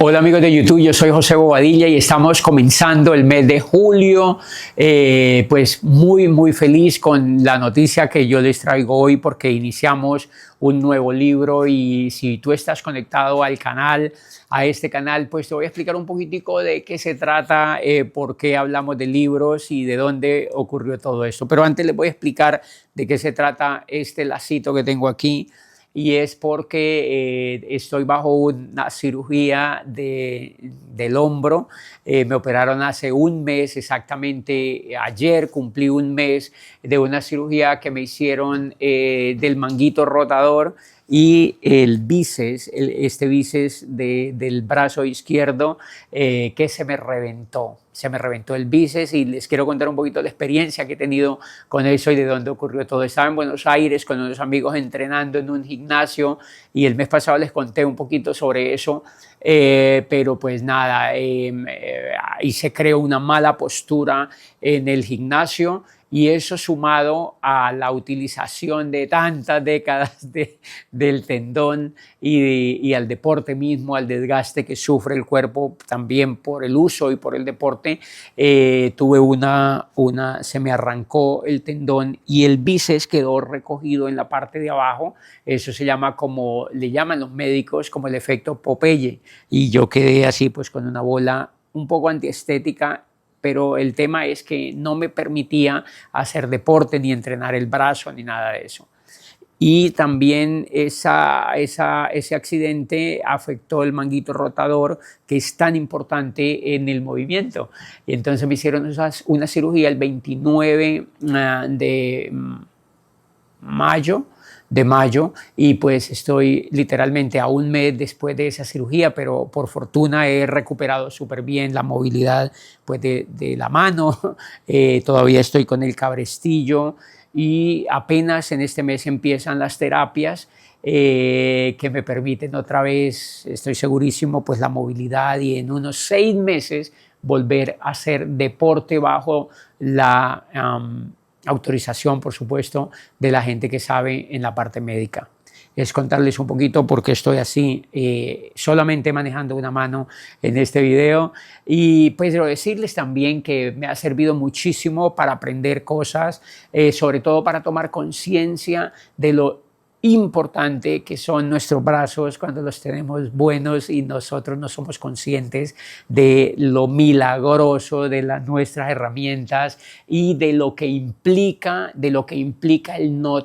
Hola amigos de YouTube, yo soy José Bobadilla y estamos comenzando el mes de julio, pues muy feliz con la noticia que yo les traigo hoy porque iniciamos un nuevo libro y si tú estás conectado al canal, a este canal, pues te voy a explicar un poquitico de qué se trata, por qué hablamos de libros y de dónde ocurrió todo esto. Pero antes les voy a explicar de qué se trata este lacito que tengo aquí. Y es porque estoy bajo una cirugía del hombro. Me operaron hace un mes, exactamente ayer cumplí un mes de una cirugía que me hicieron del manguito rotador y el bíceps, este bíceps del brazo izquierdo que se me reventó. Se me reventó el bíceps y les quiero contar un poquito la experiencia que he tenido con eso y de dónde ocurrió todo. Estaba en Buenos Aires con unos amigos entrenando en un gimnasio y el mes pasado les conté un poquito sobre eso, pero pues nada, ahí se creó una mala postura en el gimnasio y eso sumado a la utilización de tantas décadas del tendón y al deporte mismo, al desgaste que sufre el cuerpo también por el uso y por el deporte, se me arrancó el tendón y el bíceps quedó recogido en la parte de abajo. Eso se llama, como le llaman los médicos, como el efecto Popeye, y yo quedé así pues con una bola un poco antiestética, pero el tema es que no me permitía hacer deporte ni entrenar el brazo ni nada de eso. Y también ese accidente afectó el manguito rotador, que es tan importante en el movimiento. Y entonces me hicieron una cirugía el 29 de mayo y pues estoy literalmente a un mes después de esa cirugía, pero por fortuna he recuperado súper bien la movilidad pues de la mano. Todavía estoy con el cabrestillo y apenas en este mes empiezan las terapias que me permiten otra vez, estoy segurísimo, pues la movilidad y en unos 6 meses volver a hacer deporte bajo la autorización, por supuesto, de la gente que sabe en la parte médica. Es contarles un poquito por qué estoy así, solamente manejando una mano en este video, y pues decirles también que me ha servido muchísimo para aprender cosas, sobre todo para tomar conciencia de lo importante que son nuestros brazos cuando los tenemos buenos y nosotros no somos conscientes de lo milagroso de nuestras herramientas y de lo que implica el no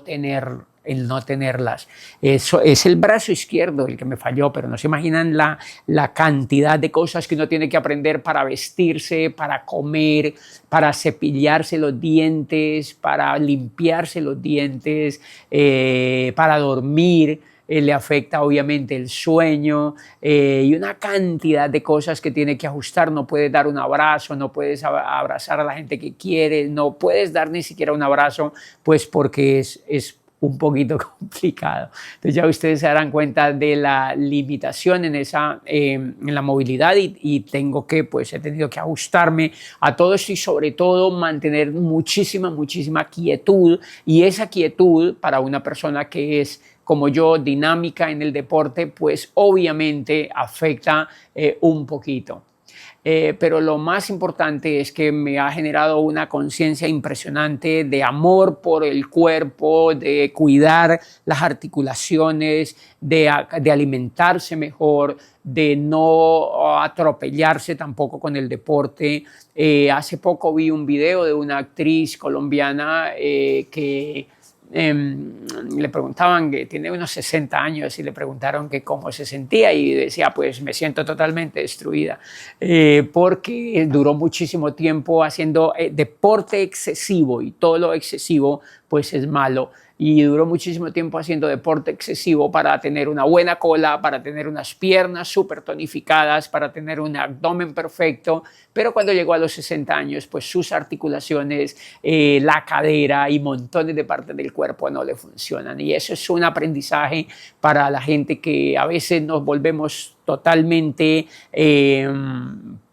tenerlas. Eso es el brazo izquierdo el que me falló, pero no se imaginan la cantidad de cosas que uno tiene que aprender para vestirse, para comer, para cepillarse los dientes, para limpiarse los dientes, para dormir. Le afecta obviamente el sueño y una cantidad de cosas que tiene que ajustar. No puedes dar un abrazo, no puedes abrazar a la gente que quieres, no puedes dar ni siquiera un abrazo, pues porque es un poquito complicado. Entonces ya ustedes se darán cuenta de la limitación en la movilidad y tengo que, pues he tenido que ajustarme a todo esto y sobre todo mantener muchísima quietud, y esa quietud para una persona que es como yo, dinámica en el deporte, pues obviamente afecta un poquito. Pero lo más importante es que me ha generado una conciencia impresionante de amor por el cuerpo, de cuidar las articulaciones, de alimentarse mejor, de no atropellarse tampoco con el deporte. Hace poco vi un video de una actriz colombiana que le preguntaban, que tiene unos 60 años, y le preguntaron que cómo se sentía y decía, pues me siento totalmente destruida, porque duró muchísimo tiempo haciendo deporte excesivo, y todo lo excesivo pues es malo, y duró muchísimo tiempo haciendo deporte excesivo para tener una buena cola, para tener unas piernas súper tonificadas, para tener un abdomen perfecto, pero cuando llegó a los 60 años, pues sus articulaciones, la cadera y montones de partes del cuerpo no le funcionan, y eso es un aprendizaje para la gente que a veces nos volvemos totalmente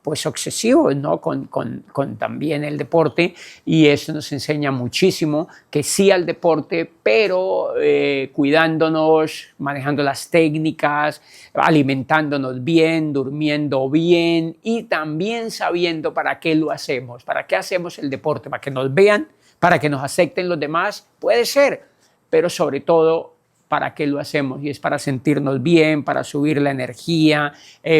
pues obsesivos, ¿no? con también el deporte, y eso nos enseña muchísimo que sí al deporte, pero cuidándonos, manejando las técnicas, alimentándonos bien, durmiendo bien y también sabiendo para qué lo hacemos, para qué hacemos el deporte, para que nos vean, para que nos acepten los demás, puede ser, pero sobre todo para qué lo hacemos, y es para sentirnos bien, para subir la energía,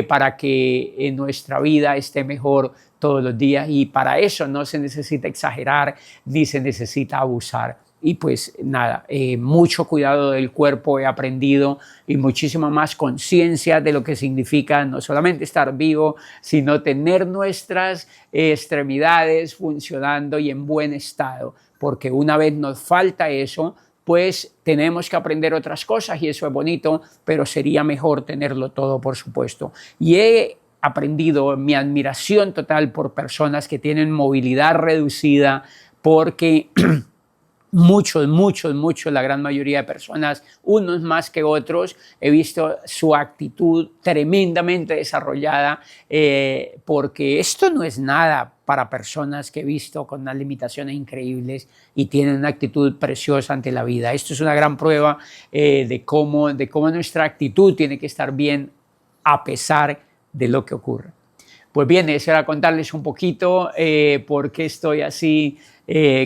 para que nuestra vida esté mejor todos los días, y para eso no se necesita exagerar ni se necesita abusar. Y pues nada, mucho cuidado del cuerpo he aprendido y muchísima más conciencia de lo que significa no solamente estar vivo, sino tener nuestras extremidades funcionando y en buen estado, porque una vez nos falta eso, pues tenemos que aprender otras cosas y eso es bonito, pero sería mejor tenerlo todo, por supuesto. Y he aprendido mi admiración total por personas que tienen movilidad reducida, porque muchos, la gran mayoría de personas, unos más que otros, he visto su actitud tremendamente desarrollada, porque esto no es nada para personas que he visto con unas limitaciones increíbles y tienen una actitud preciosa ante la vida. Esto es una gran prueba de cómo nuestra actitud tiene que estar bien a pesar de lo que ocurre. Pues bien, eso era contarles un poquito por qué estoy así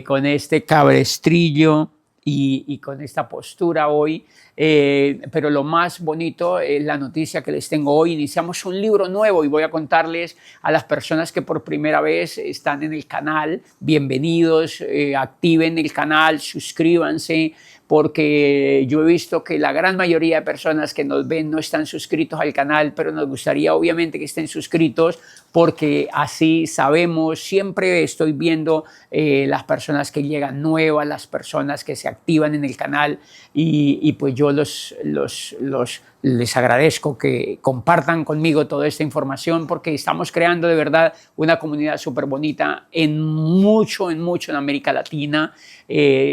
con este cabestrillo y con esta postura hoy, pero lo más bonito es la noticia que les tengo hoy. Iniciamos un libro nuevo y voy a contarles a las personas que por primera vez están en el canal, bienvenidos, activen el canal, suscríbanse, porque yo he visto que la gran mayoría de personas que nos ven no están suscritos al canal, pero nos gustaría obviamente que estén suscritos, porque así sabemos, siempre estoy viendo las personas que llegan nuevas, las personas que se activan en el canal, y pues yo les agradezco que compartan conmigo toda esta información, porque estamos creando de verdad una comunidad súper bonita en mucho en América Latina.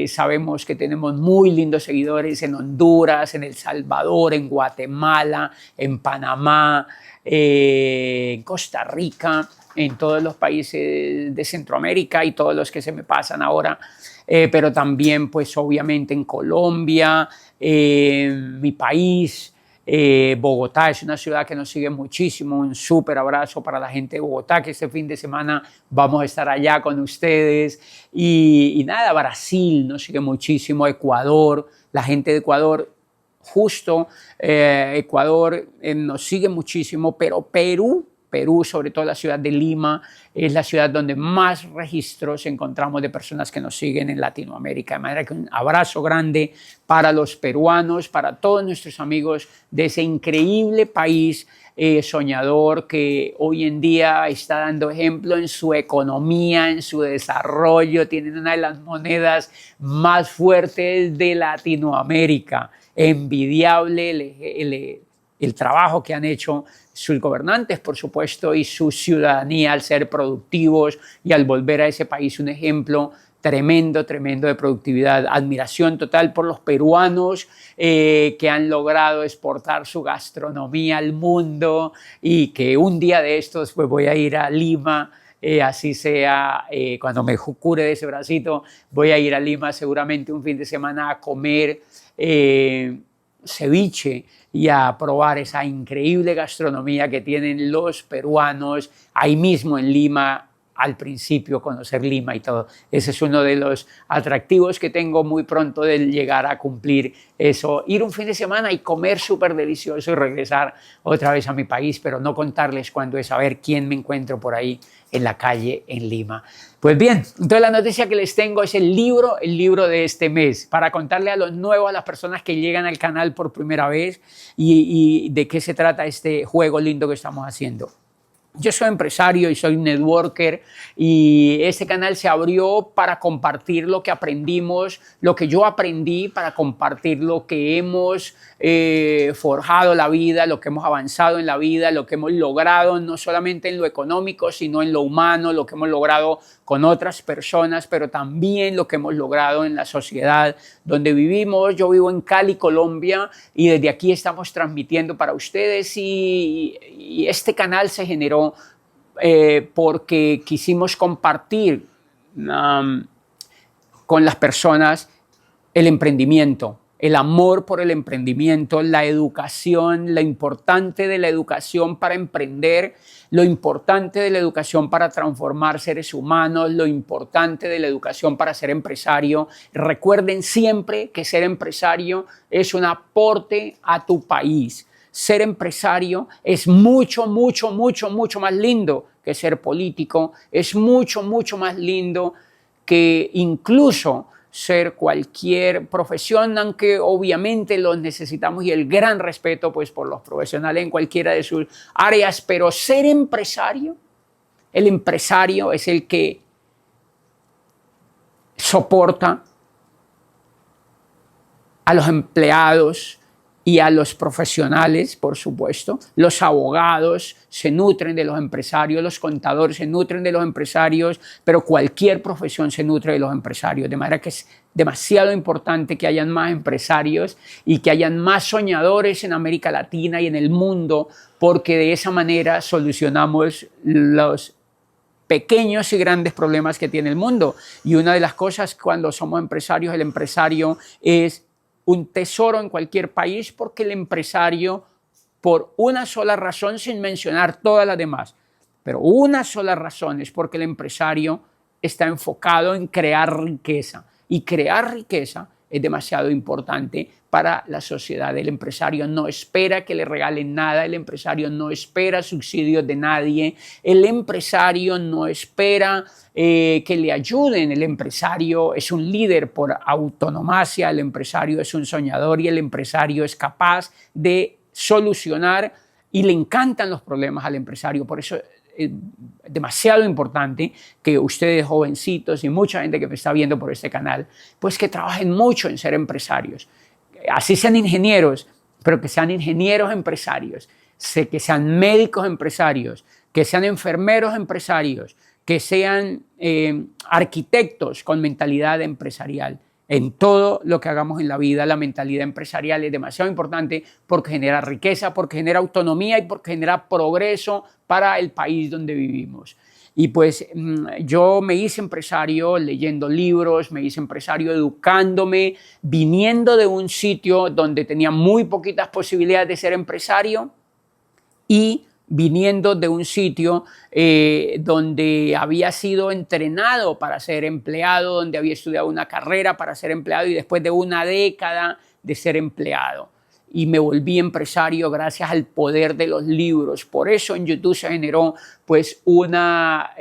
Sabemos que tenemos muy lindos seguidores en Honduras, en El Salvador, en Guatemala, en Panamá, en Costa Rica, en todos los países de Centroamérica y todos los que se me pasan ahora, pero también pues obviamente en Colombia, mi país. Bogotá es una ciudad que nos sigue muchísimo. Un súper abrazo para la gente de Bogotá, que este fin de semana vamos a estar allá con ustedes. Y nada, Brasil nos sigue muchísimo, Ecuador, la gente de Ecuador, justo Ecuador nos sigue muchísimo, pero Perú, sobre todo la ciudad de Lima, es la ciudad donde más registros encontramos de personas que nos siguen en Latinoamérica. De manera que un abrazo grande para los peruanos, para todos nuestros amigos de ese increíble país soñador, que hoy en día está dando ejemplo en su economía, en su desarrollo. Tienen una de las monedas más fuertes de Latinoamérica. Envidiable el trabajo que han hecho sus gobernantes, por supuesto, y su ciudadanía al ser productivos y al volver a ese país un ejemplo tremendo de productividad. Admiración total por los peruanos que han logrado exportar su gastronomía al mundo, y que un día de estos pues voy a ir a Lima, así sea, cuando me cure de ese bracito, voy a ir a Lima seguramente un fin de semana a comer ceviche y a probar esa increíble gastronomía que tienen los peruanos ahí mismo en Lima. Al principio, conocer Lima y todo. Ese es uno de los atractivos que tengo muy pronto de llegar a cumplir eso. Ir un fin de semana y comer súper delicioso y regresar otra vez a mi país, pero no contarles cuándo es, a ver quién me encuentro por ahí en la calle en Lima. Pues bien, entonces la noticia que les tengo es el libro de este mes, para contarle a los nuevos, a las personas que llegan al canal por primera vez, y de qué se trata este juego lindo que estamos haciendo. Yo soy empresario y soy networker, y este canal se abrió para compartir lo que aprendimos, lo que yo aprendí, para compartir lo que hemos forjado la vida, lo que hemos avanzado en la vida, lo que hemos logrado no solamente en lo económico, sino en lo humano, lo que hemos logrado con otras personas, pero también lo que hemos logrado en la sociedad donde vivimos. Yo vivo en Cali, Colombia, y desde aquí estamos transmitiendo para ustedes, y este canal se generó porque quisimos compartir con las personas el emprendimiento, el amor por el emprendimiento, la educación, lo importante de la educación para emprender, lo importante de la educación para transformar seres humanos, lo importante de la educación para ser empresario. Recuerden siempre que ser empresario es un aporte a tu país. Ser empresario es mucho, mucho, mucho, mucho más lindo que ser político, es mucho, mucho más lindo que incluso ser cualquier profesión, aunque obviamente los necesitamos y el gran respeto pues por los profesionales en cualquiera de sus áreas, pero ser empresario, el empresario es el que soporta a los empleados y a los profesionales, por supuesto. Los abogados se nutren de los empresarios, los contadores se nutren de los empresarios, pero cualquier profesión se nutre de los empresarios. De manera que es demasiado importante que hayan más empresarios y que hayan más soñadores en América Latina y en el mundo, porque de esa manera solucionamos los pequeños y grandes problemas que tiene el mundo. Y una de las cosas cuando somos empresarios, el empresario es un tesoro en cualquier país, porque el empresario, por una sola razón, sin mencionar todas las demás, pero una sola razón es porque el empresario está enfocado en crear riqueza, y crear riqueza es demasiado importante para la sociedad. El empresario no espera que le regalen nada, el empresario no espera subsidios de nadie, el empresario no espera que le ayuden, el empresario es un líder por autonomacia, el empresario es un soñador y el empresario es capaz de solucionar y le encantan los problemas al empresario. Por eso es demasiado importante que ustedes jovencitos y mucha gente que me está viendo por este canal, pues que trabajen mucho en ser empresarios. Así sean ingenieros, pero que sean ingenieros empresarios, que sean médicos empresarios, que sean enfermeros empresarios, que sean arquitectos con mentalidad empresarial. En todo lo que hagamos en la vida, la mentalidad empresarial es demasiado importante porque genera riqueza, porque genera autonomía y porque genera progreso para el país donde vivimos. Y pues yo me hice empresario leyendo libros, me hice empresario educándome, viniendo de un sitio donde tenía muy poquitas posibilidades de ser empresario y viniendo de un sitio donde había sido entrenado para ser empleado, donde había estudiado una carrera para ser empleado y después de una década de ser empleado. Y me volví empresario gracias al poder de los libros. Por eso en YouTube se generó pues una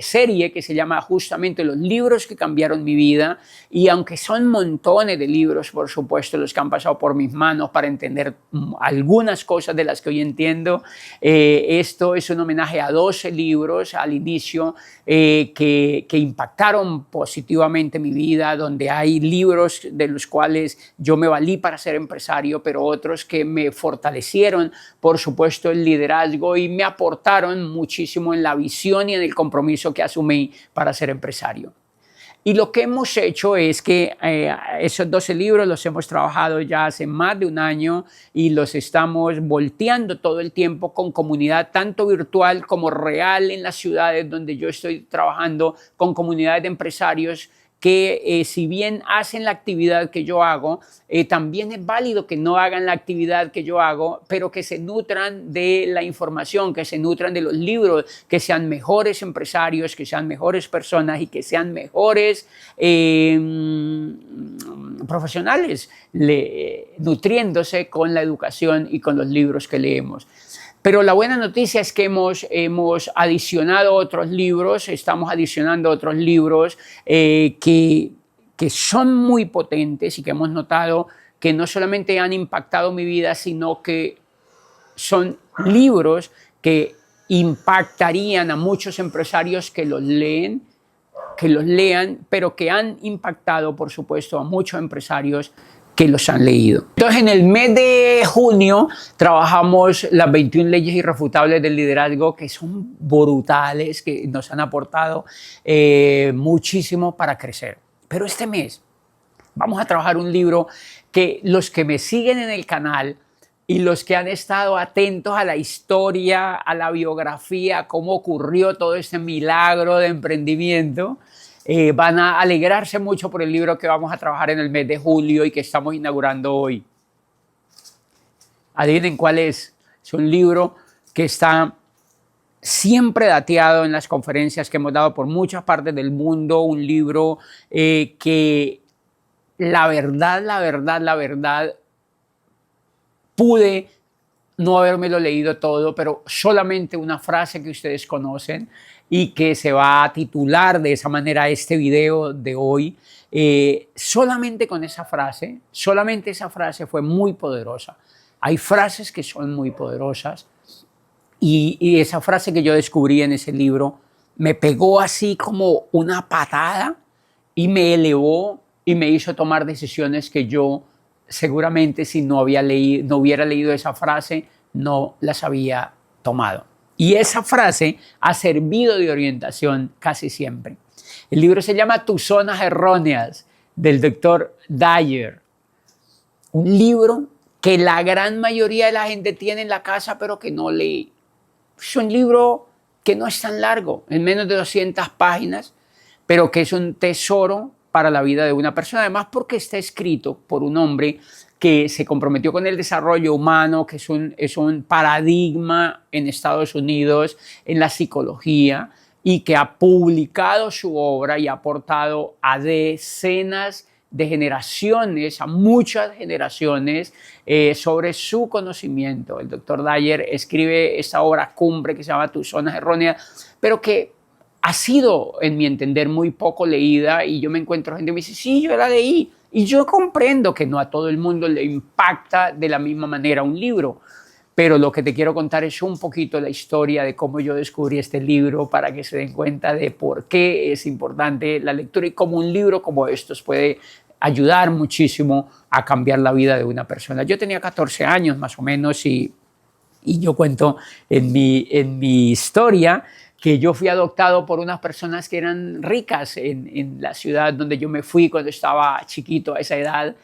serie que se llama justamente Los libros que cambiaron mi vida. Y aunque son montones de libros, por supuesto, los que han pasado por mis manos para entender algunas cosas de las que hoy entiendo, esto es un homenaje a 12 libros al inicio que impactaron positivamente mi vida, donde hay libros de los cuales yo me valí para ser empresario, pero otros que me fortalecieron, por supuesto, el liderazgo y me aportaron muchísimo en la visión y en el compromiso que asumí para ser empresario. Y lo que hemos hecho es que esos 12 libros los hemos trabajado ya hace más de un año y los estamos volteando todo el tiempo con comunidad tanto virtual como real en las ciudades donde yo estoy trabajando, con comunidades de empresarios que si bien hacen la actividad que yo hago, también es válido que no hagan la actividad que yo hago, pero que se nutran de la información, que se nutran de los libros, que sean mejores empresarios, que sean mejores personas y que sean mejores profesionales, nutriéndose con la educación y con los libros que leemos. Pero la buena noticia es que hemos adicionado otros libros, estamos adicionando otros libros que son muy potentes y que hemos notado que no solamente han impactado mi vida, sino que son libros que impactarían a muchos empresarios que los lean, pero que han impactado, por supuesto, a muchos empresarios que los han leído. Entonces, en el mes de junio trabajamos las 21 leyes irrefutables del liderazgo, que son brutales, que nos han aportado muchísimo para crecer. Pero este mes vamos a trabajar un libro que los que me siguen en el canal y los que han estado atentos a la historia, a la biografía, a cómo ocurrió todo este milagro de emprendimiento, van a alegrarse mucho por el libro que vamos a trabajar en el mes de julio y que estamos inaugurando hoy. Adivinen cuál es. Es un libro que está siempre dateado en las conferencias que hemos dado por muchas partes del mundo, un libro que la verdad, pude no habérmelo leído todo, pero solamente una frase que ustedes conocen y que se va a titular de esa manera este video de hoy. Solamente con esa frase, solamente esa frase fue muy poderosa. Hay frases que son muy poderosas y esa frase que yo descubrí en ese libro me pegó así como una patada y me elevó y me hizo tomar decisiones que yo seguramente si no hubiera leído esa frase no las había tomado. Y esa frase ha servido de orientación casi siempre. El libro se llama Tus zonas erróneas, del doctor Dyer. Un libro que la gran mayoría de la gente tiene en la casa, pero que no lee. Es un libro que no es tan largo, en menos de 200 páginas, pero que es un tesoro para la vida de una persona, además porque está escrito por un hombre que se comprometió con el desarrollo humano, que es un paradigma en Estados Unidos en la psicología y que ha publicado su obra y ha aportado a decenas de generaciones, a muchas generaciones, sobre su conocimiento. El doctor Dyer escribe esta obra cumbre que se llama Tus zonas erróneas, pero que ha sido, en mi entender, muy poco leída y yo me encuentro gente que me dice, sí, yo la leí. Y yo comprendo que no a todo el mundo le impacta de la misma manera un libro, pero lo que te quiero contar es un poquito la historia de cómo yo descubrí este libro para que se den cuenta de por qué es importante la lectura y cómo un libro como estos puede ayudar muchísimo a cambiar la vida de una persona. Yo tenía 14 años más o menos y yo cuento en mi historia que yo fui adoptado por unas personas que eran ricas en la ciudad donde yo me fui cuando estaba chiquito a esa edad.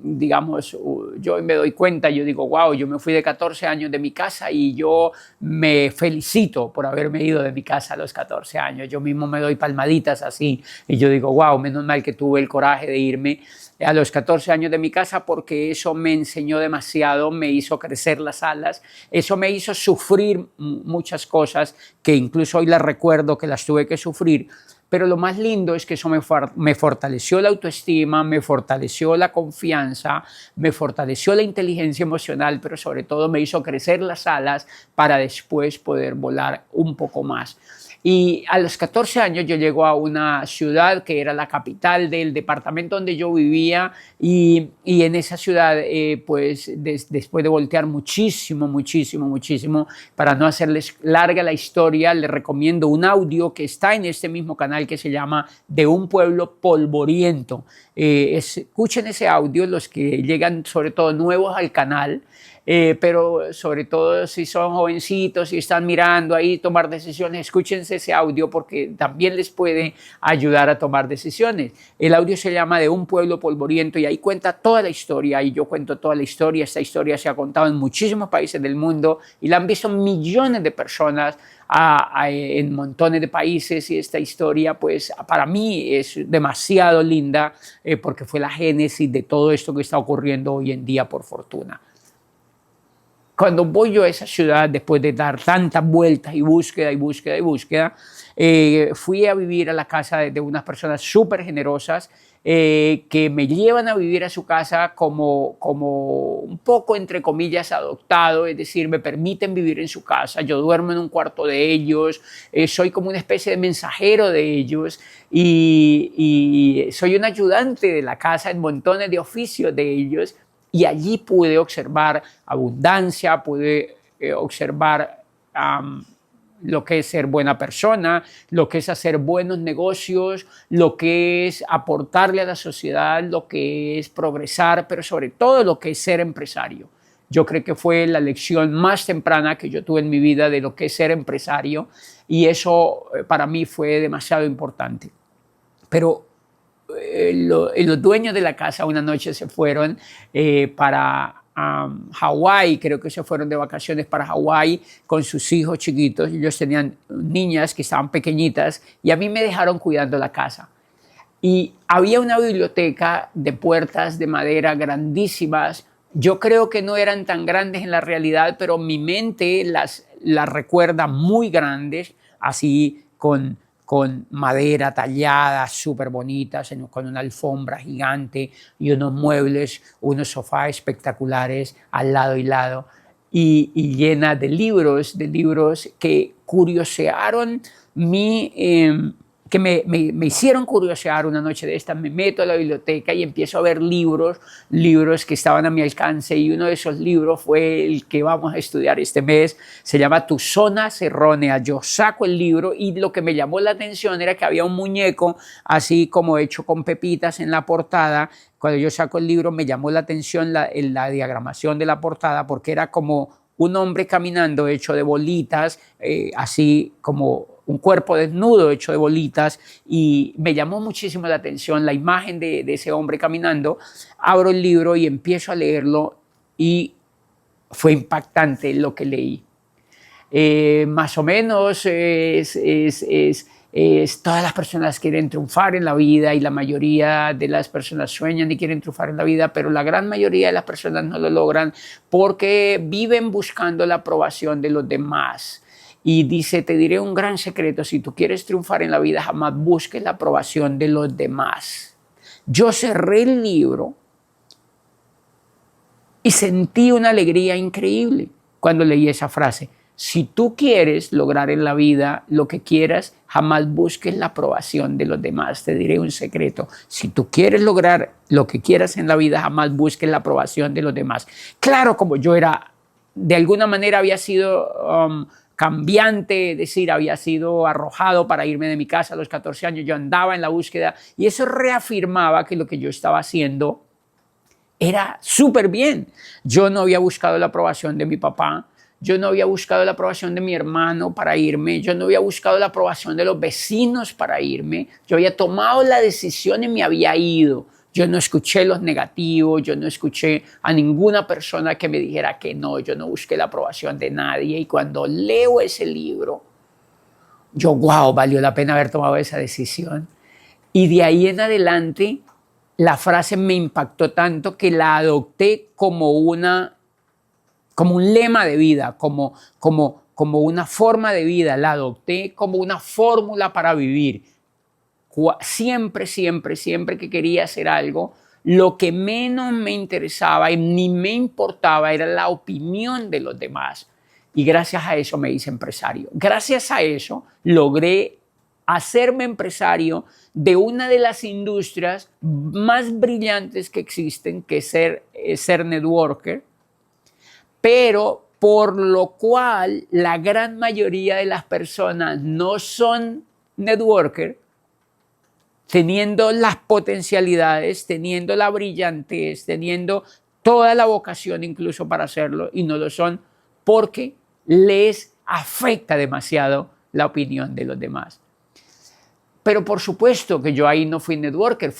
Digamos, yo me doy cuenta, yo digo, wow, yo me fui de 14 años de mi casa y yo me felicito por haberme ido de mi casa a los 14 años. Yo mismo me doy palmaditas así y yo digo, wow, menos mal que tuve el coraje de irme a los 14 años de mi casa porque eso me enseñó demasiado, me hizo crecer las alas, eso me hizo sufrir muchas cosas que incluso hoy las recuerdo que las tuve que sufrir, pero lo más lindo es que eso me fortaleció la autoestima, me fortaleció la confianza, me fortaleció la inteligencia emocional, pero sobre todo me hizo crecer las alas para después poder volar un poco más. Y a los 14 años yo llego a una ciudad que era la capital del departamento donde yo vivía y en esa ciudad, pues después de voltear muchísimo, para no hacerles larga la historia, les recomiendo un audio que está en este mismo canal que se llama De un pueblo polvoriento. Escuchen ese audio, los que llegan sobre todo nuevos al canal. Pero sobre todo si son jovencitos y están mirando ahí tomar decisiones, escúchense ese audio porque también les puede ayudar a tomar decisiones. El audio se llama De un pueblo polvoriento y ahí cuenta toda la historia y yo cuento toda la historia. Esta historia se ha contado en muchísimos países del mundo y la han visto millones de personas en montones de países y esta historia pues para mí es demasiado linda porque fue la génesis de todo esto que está ocurriendo hoy en día por fortuna. Cuando voy yo a esa ciudad, después de dar tantas vueltas y búsqueda, fui a vivir a la casa de unas personas súper generosas que me llevan a vivir a su casa como un poco, entre comillas, adoptado, es decir, me permiten vivir en su casa, yo duermo en un cuarto de ellos, soy como una especie de mensajero de ellos y soy un ayudante de la casa en montones de oficios de ellos. Y allí pude observar abundancia, pude observar lo que es ser buena persona, lo que es hacer buenos negocios, lo que es aportarle a la sociedad, lo que es progresar, pero sobre todo lo que es ser empresario. Yo creo que fue la lección más temprana que yo tuve en mi vida de lo que es ser empresario y eso para mí fue demasiado importante. Pero los dueños de la casa una noche se fueron para a Hawái, creo que se fueron de vacaciones para Hawái con sus hijos chiquitos. Ellos tenían niñas que estaban pequeñitas y a mí me dejaron cuidando la casa. Y había una biblioteca de puertas de madera grandísimas. Yo creo que no eran tan grandes en la realidad, pero mi mente las recuerda muy grandes, así con madera tallada, súper bonitas, con una alfombra gigante y unos muebles, unos sofás espectaculares al lado y lado, y llena de libros que curiosearon que me hicieron curiosear. Una noche de estas me meto a la biblioteca y empiezo a ver libros que estaban a mi alcance, y uno de esos libros fue el que vamos a estudiar este mes. Se llama Tus zonas erróneas. Yo saco el libro y lo que me llamó la atención era que había un muñeco así como hecho con pepitas en la portada. Cuando yo saco el libro me llamó la atención la diagramación de la portada, porque era como un hombre caminando hecho de bolitas, así como un cuerpo desnudo hecho de bolitas, y me llamó muchísimo la atención la imagen de ese hombre caminando. Abro el libro y empiezo a leerlo y fue impactante lo que leí. Más o menos todas las personas quieren triunfar en la vida, y la mayoría de las personas sueñan y quieren triunfar en la vida, pero la gran mayoría de las personas no lo logran porque viven buscando la aprobación de los demás. Y dice, te diré un gran secreto: si tú quieres triunfar en la vida, jamás busques la aprobación de los demás. Yo cerré el libro y sentí una alegría increíble cuando leí esa frase. Si tú quieres lograr en la vida lo que quieras, jamás busques la aprobación de los demás. Te diré un secreto: si tú quieres lograr lo que quieras en la vida, jamás busques la aprobación de los demás. Claro, como yo era, de alguna manera había sido cambiante, es decir, había sido arrojado para irme de mi casa a los 14 años, yo andaba en la búsqueda, y eso reafirmaba que lo que yo estaba haciendo era súper bien. Yo no había buscado la aprobación de mi papá, yo no había buscado la aprobación de mi hermano para irme, yo no había buscado la aprobación de los vecinos para irme, yo había tomado la decisión y me había ido. Yo no escuché los negativos, yo no escuché a ninguna persona que me dijera que no, yo no busqué la aprobación de nadie. Y cuando leo ese libro, yo, wow, valió la pena haber tomado esa decisión. Y de ahí en adelante, la frase me impactó tanto que la adopté como un lema de vida, como una forma de vida. La adopté como una fórmula para vivir. Siempre que quería hacer algo, lo que menos me interesaba y ni me importaba era la opinión de los demás. Y gracias a eso me hice empresario. Gracias a eso logré hacerme empresario de una de las industrias más brillantes que existen, que es ser networker, pero por lo cual la gran mayoría de las personas no son networker, teniendo las potencialidades, teniendo la brillantez, teniendo toda la vocación incluso para hacerlo, y no lo son porque les afecta demasiado la opinión de los demás. Pero por supuesto que yo ahí no fui networker,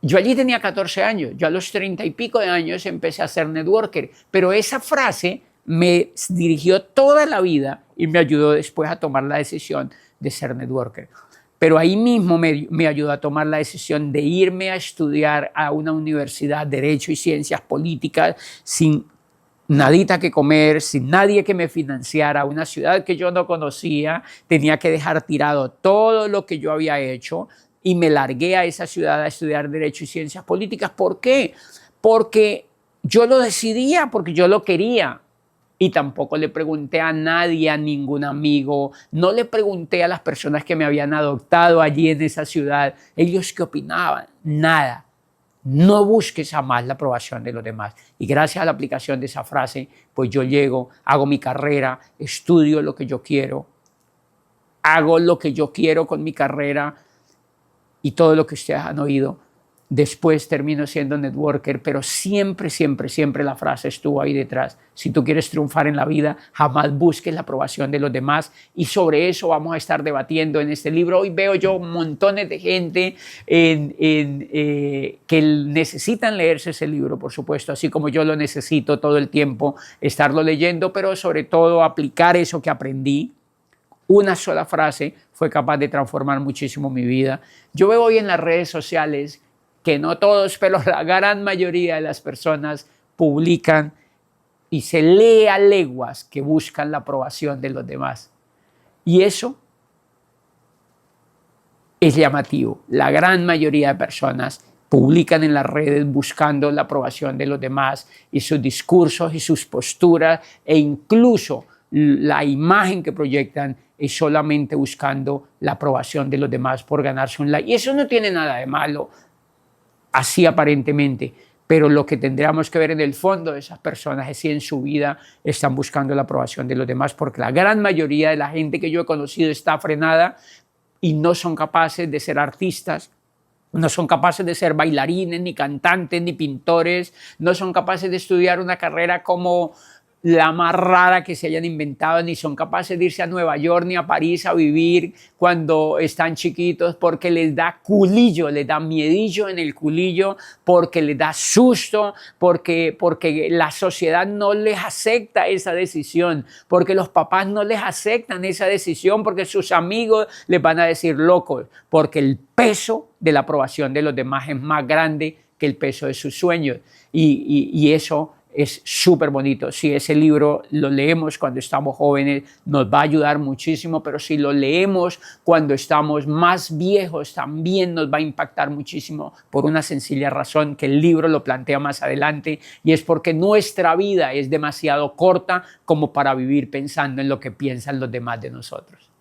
yo allí tenía 14 años, yo a los 30 y pico de años empecé a ser networker, pero esa frase me dirigió toda la vida y me ayudó después a tomar la decisión de ser networker. Pero ahí mismo me ayudó a tomar la decisión de irme a estudiar a una universidad, Derecho y Ciencias Políticas, sin nadita que comer, sin nadie que me financiara, una ciudad que yo no conocía. Tenía que dejar tirado todo lo que yo había hecho y me largué a esa ciudad a estudiar Derecho y Ciencias Políticas. ¿Por qué? Porque yo lo decidía, porque yo lo quería. Y tampoco le pregunté a nadie, a ningún amigo, no le pregunté a las personas que me habían adoptado allí en esa ciudad, ellos qué opinaban, nada. No busques jamás la aprobación de los demás. Y gracias a la aplicación de esa frase, pues yo llego, hago mi carrera, estudio lo que yo quiero, hago lo que yo quiero con mi carrera, y todo lo que ustedes han oído Después termino siendo networker, pero siempre, siempre, siempre la frase estuvo ahí detrás. Si tú quieres triunfar en la vida, jamás busques la aprobación de los demás. Y sobre eso vamos a estar debatiendo en este libro. Hoy veo yo montones de gente que necesitan leerse ese libro, por supuesto, así como yo lo necesito todo el tiempo, estarlo leyendo, pero sobre todo aplicar eso que aprendí. Una sola frase fue capaz de transformar muchísimo mi vida. Yo veo hoy en las redes sociales que no todos, pero la gran mayoría de las personas publican y se lee a leguas que buscan la aprobación de los demás. Y eso es llamativo. La gran mayoría de personas publican en las redes buscando la aprobación de los demás y sus discursos y sus posturas e incluso la imagen que proyectan es solamente buscando la aprobación de los demás por ganarse un like. Y eso no tiene nada de malo, así aparentemente, pero lo que tendríamos que ver en el fondo de esas personas es si en su vida están buscando la aprobación de los demás, porque la gran mayoría de la gente que yo he conocido está frenada y no son capaces de ser artistas, no son capaces de ser bailarines, ni cantantes, ni pintores, no son capaces de estudiar una carrera como la más rara que se hayan inventado, ni son capaces de irse a Nueva York ni a París a vivir cuando están chiquitos, porque les da culillo, les da miedillo en el culillo, porque les da susto, porque la sociedad no les acepta esa decisión, porque los papás no les aceptan esa decisión, porque sus amigos les van a decir locos, porque el peso de la aprobación de los demás es más grande que el peso de sus sueños, y eso es súper bonito. Si ese libro lo leemos cuando estamos jóvenes, nos va a ayudar muchísimo, pero si lo leemos cuando estamos más viejos, también nos va a impactar muchísimo por una sencilla razón que el libro lo plantea más adelante, y es porque nuestra vida es demasiado corta como para vivir pensando en lo que piensan los demás de nosotros.